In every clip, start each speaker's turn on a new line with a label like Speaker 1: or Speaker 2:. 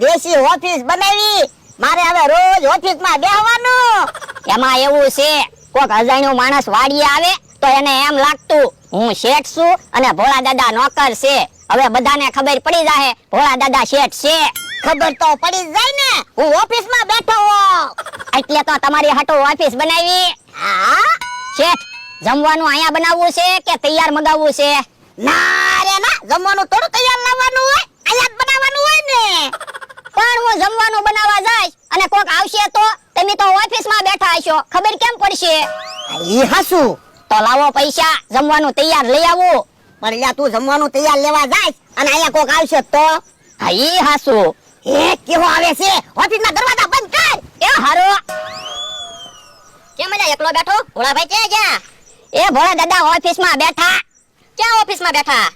Speaker 1: દેશી ઓફિસ બનાવી, મારે હવે રોજ ઓફિસમાં બેહવાનું.
Speaker 2: એમાં એવું છે, કોક અજાણ્યો માણસ વાડીએ આવે તો એને એમ લાગતું હું શેઠ છું અને ભોળા દાદા નોકર છે. હવે બધાને ખબર પડી જાહે ભોળા દાદા શેઠ છે.
Speaker 1: ખબર તો પડી જ જાય ને, હું ઓફિસમાં બેઠો હોઉં.
Speaker 2: એટલે તો તમારી હાટુ ઓફિસ બનાવી.
Speaker 1: હા,
Speaker 2: શેઠ, જમવાનું અહીંયા બનાવવું છે કે તૈયાર મગાવવું છે?
Speaker 1: ના રે ના, જમવાનું થોડું તૈયાર લાવવાનું હોય, અહીંયા જ બનાવવાનું હોય ને.
Speaker 2: પણ હું જમવાનું બનાવવા જઈશ અને કોક આવશે તો તમે તો ઓફિસમાં બેઠા હશો, ખબર કેમ પડશે?
Speaker 1: ઈ હાસું.
Speaker 2: તો લાવો પૈસા, જમવાનું તૈયાર લઈ આવું.
Speaker 1: પણ લ્યા તું જમવાનું તૈયાર લેવા જાય અને અહીંયા કોક આવશે તો?
Speaker 2: હા, ઈ હાસુ.
Speaker 1: એ કેવો આવે છે, ઓફિસના દરવાજા બંધ કર.
Speaker 2: એ હારો.
Speaker 1: કેમ લ્યા એકલો બેઠો? ભોળાભાઈ ક્યાં ગયા?
Speaker 2: એ ભોળા દાદા ઓફિસમાં બેઠા.
Speaker 1: ક્યાં ઓફિસમાં બેઠા?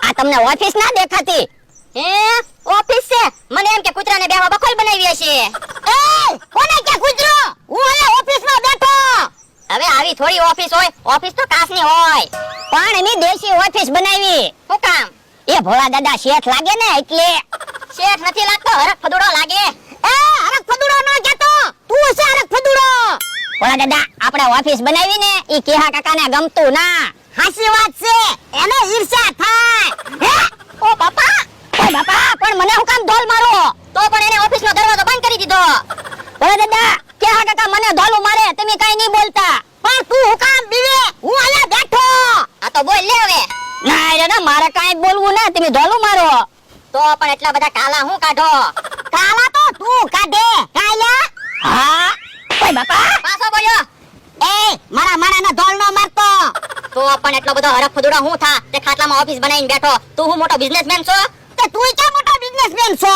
Speaker 2: આ તમને ઓફિસ ના દેખાતી?
Speaker 1: હે, ઓફિસ છે? મને એમ કે કૂતરાને બેહવા બખોલ બનાવી હશે. એ કોને કે કૂતરો? હું અહીંયા ઓફિસમાં બેઠો. હવે આવી થોડી ઓફિસ હોય, ઓફિસ તો કાચની હોય.
Speaker 2: પણ એની દેશી ઓફિસ બનાવી.
Speaker 1: શું કામ?
Speaker 2: એ ભોળા દાદા શેઠ લાગે ને એટલે.
Speaker 1: શેઠ નથી લાગતો, હરખ ફદુડો લાગે. એ હરખ ફદુડો નો કેતો, તું છે હરખ ફદુડો.
Speaker 2: ભોળા દાદા આપણે ઓફિસ બનાવી ને ઈ કેહા કાકાને ગમતું ના.
Speaker 1: હાસી વાત છે, એને ઈર્ષ્યા થાય. હે ઓ બાપા,
Speaker 2: ઓય બાપા, પણ મને હું કામ ધોલ મારો?
Speaker 1: તો પણ એને ઓફિસનો દરવાજો બંધ કરી દીધો.
Speaker 2: ભોળા દાદા કેહા કાકા મને ધોલું મારે, તમે કાઈ નહીં બોલતા.
Speaker 1: પણ તું હું કામ બીવે? હું અહીંયા બેઠો. આ તો બોલ લે હવે.
Speaker 2: ના રે ના, મારે કાઈ બોલવું ના, તમે ધોલું મારો.
Speaker 1: તો પણ એટલા બધા કાલા હું કાઢો? કાલા તો તું કાઢે. કાલા?
Speaker 2: હા. ઓય બાપા,
Speaker 1: પાછો બોલ્યો. એ મારા માણાના ધોલ નો મારતો. તો પણ એટલો બધો હરખ ફદુડો હું થા, તે ખાટલામાં ઓફિસ બનાવીને બેઠો. તું હું મોટો બિઝનેસમેન છો? તે તું ક્યાં મોટો બિઝનેસમેન છો?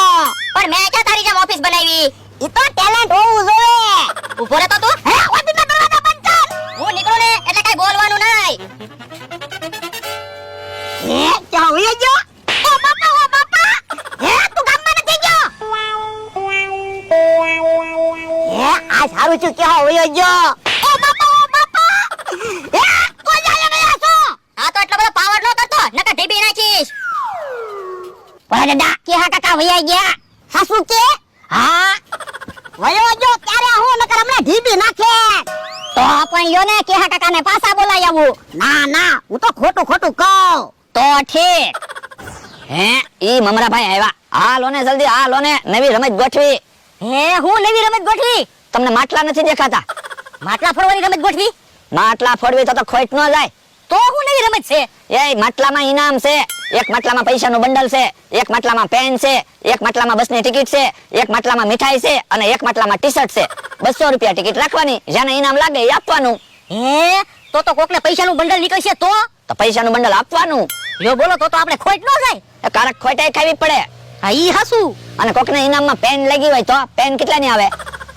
Speaker 1: પણ મેં ક્યાં તારી જેમ ઓફિસ બનાવી? ઈ તો ટેલેન્ટ હોવું જોઈએ. ઊભો રહે તો તું. હે, ઓફિસનો દરવાજો બંધ કર. હું નીકળું ને એટલે કઈ બોલવાનું નહીં. હે, ક્યાં હોઈ ગયો? ઓ બાપા, ઓ બાપા. હે, તું ગામમાં નથી ગયો? હે, આ સારું છું, ક્યાં હોઈ ગયો? ઓ બાપા, ઓ બાપા. હે, તું જાય ને આસો. આ તો એટલો બધો પાવર નો કરતો, નકર ઢીબી નાખીશ.
Speaker 2: ભોળા દાદા કેહા કાકા વયા ગયા.
Speaker 1: સાસુ કે?
Speaker 2: હા.
Speaker 1: વયો જો ત્યારે હું નકર હમણાં ઢીબી નાખે.
Speaker 2: તો પણ યો ને કેહા કાકાને પાછા બોલાય આવું.
Speaker 1: ના ના, હું તો ખોટું ખોટું કહું.
Speaker 2: તો ઠીક. હે, ઈ મમરાભાઈ આવ્યા. હાલો ને જલ્દી, હાલો ને નવી રમત ગોઠવી.
Speaker 1: હે, હું નવી રમત ગોઠવી?
Speaker 2: તમને માટલા નથી દેખાતા?
Speaker 1: માટલા ફોડવાની રમત ગોઠવી?
Speaker 2: માટલા ફોડવી તો ખોટ ન જાય.
Speaker 1: તો હું નવી રમત છે?
Speaker 2: એ માટલામાં ઇનામ છે. એક માટલામાં પૈસાનું બંડલ છે, એક માટલામાં પેન છે, એક માટલામાં બસની ટિકિટ છે, એક માટલામાં મીઠાઈ છે અને એક માટલામાં ટી-શર્ટ છે. 200 રૂપિયા ટિકિટ રાખવાની, જેને ઇનામ લાગે એ આપવાનું.
Speaker 1: હે, તો કોકને પૈસાનું બંડલ નીકળશે તો?
Speaker 2: તો પૈસાનું બંડલ આપવાનું.
Speaker 1: યો બોલો તો આપણે ખોટ ન જાય.
Speaker 2: એ કારક ખોટાઈ ખાવી પડે.
Speaker 1: હા, ઈ હાસુ.
Speaker 2: અને કોકને ઇનામમાં પેન લાગી હોય તો પેન કેટલાની આવે?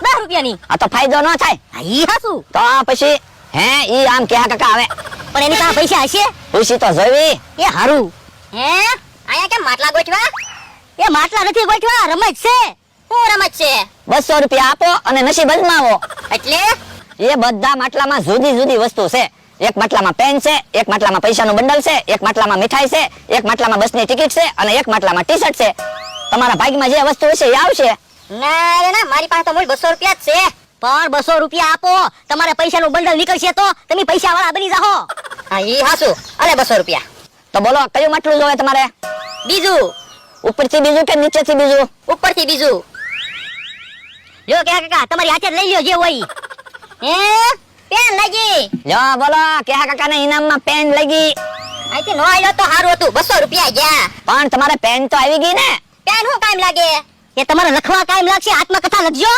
Speaker 1: 10 રૂપિયાની.
Speaker 2: આ તો ફાયદો ન થાય.
Speaker 1: હા, ઈ હાસુ.
Speaker 2: તો પછી હે, ઈ આમ કેહા કાકા આવે.
Speaker 1: પણ એની પાસે પૈસા હશે?
Speaker 2: ખુશી તો જોવી.
Speaker 1: એ હારું. હે, આયા કેમ માટલા ગોઠવા? એ માટલા નથી ગોઠવા, રમત છે. શું રમત છે?
Speaker 2: 200 રૂપિયા આપો અને નસીબ અજમાવો.
Speaker 1: એટલે
Speaker 2: એ બધા માટલામાં જુદી જુદી વસ્તુ છે. એક માટલામાં પેન છે, એક માટલામાં પૈસાનું બંડલ છે, એક માટલામાં મીઠાઈ છે, એક માટલામાં બસની ટિકિટ છે અને એક માટલામાં ટી-શર્ટ છે. તમારા ભાગ્યમાં જે વસ્તુ હશે એ આવશે.
Speaker 1: ના રે ના, મારી પાસે તો મૂળ 200 રૂપિયા જ છે. પણ 200 રૂપિયા આપો, તમારે પૈસાનું બંડલ નીકળશે તો તમે પૈસા વાળા બની જાહો. હા, ઈ હાસુ. અલે 200 રૂપિયા.
Speaker 2: તો બોલો કયું માટલું જોવે તમારે?
Speaker 1: બીજું.
Speaker 2: ઉપરથી બીજું કે નીચેથી બીજું?
Speaker 1: ઉપરથી બીજું. લ્યો કે કાકા, તમારી હાથે લઈ લ્યો જે હોય. હે, પેન લાગી.
Speaker 2: જો બોલો કેહા કાકાને ઇનામમાં પેન લાગી.
Speaker 1: આઈથી નો આયો તો સારું હતું, 200 રૂપિયા ગયા.
Speaker 2: પણ તમારે પેન તો આવી ગઈ ને?
Speaker 1: પેન હું કામ લાગે? એ તમારે લખવા કામ લાગશે, આત્મકથા લખજો.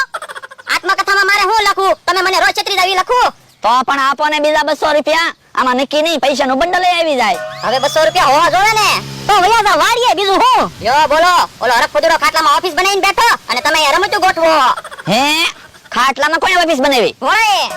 Speaker 1: આત્મકથામાં મારે હું લખું? તમે મને રોજ છત્રી દાવી લખું.
Speaker 2: તો પણ આપો ને બીજા 200 રૂપિયા. આમાં નક્કી નહીં, પૈસાનું બંડલ આવી જાય.
Speaker 1: હવે 200 રૂપિયા હોવા જોવે ને. તો વયા જા વાડીએ, બીજું હું? યો બોલો, ઓલો હરખ ફદુડો ખાટલામાં ઓફિસ બનાવીને બેઠો અને તમે રમતું ગોઠવો.
Speaker 2: હે, ખાટલામાં કોઈ ઓફિસ બનાવી?
Speaker 1: હોય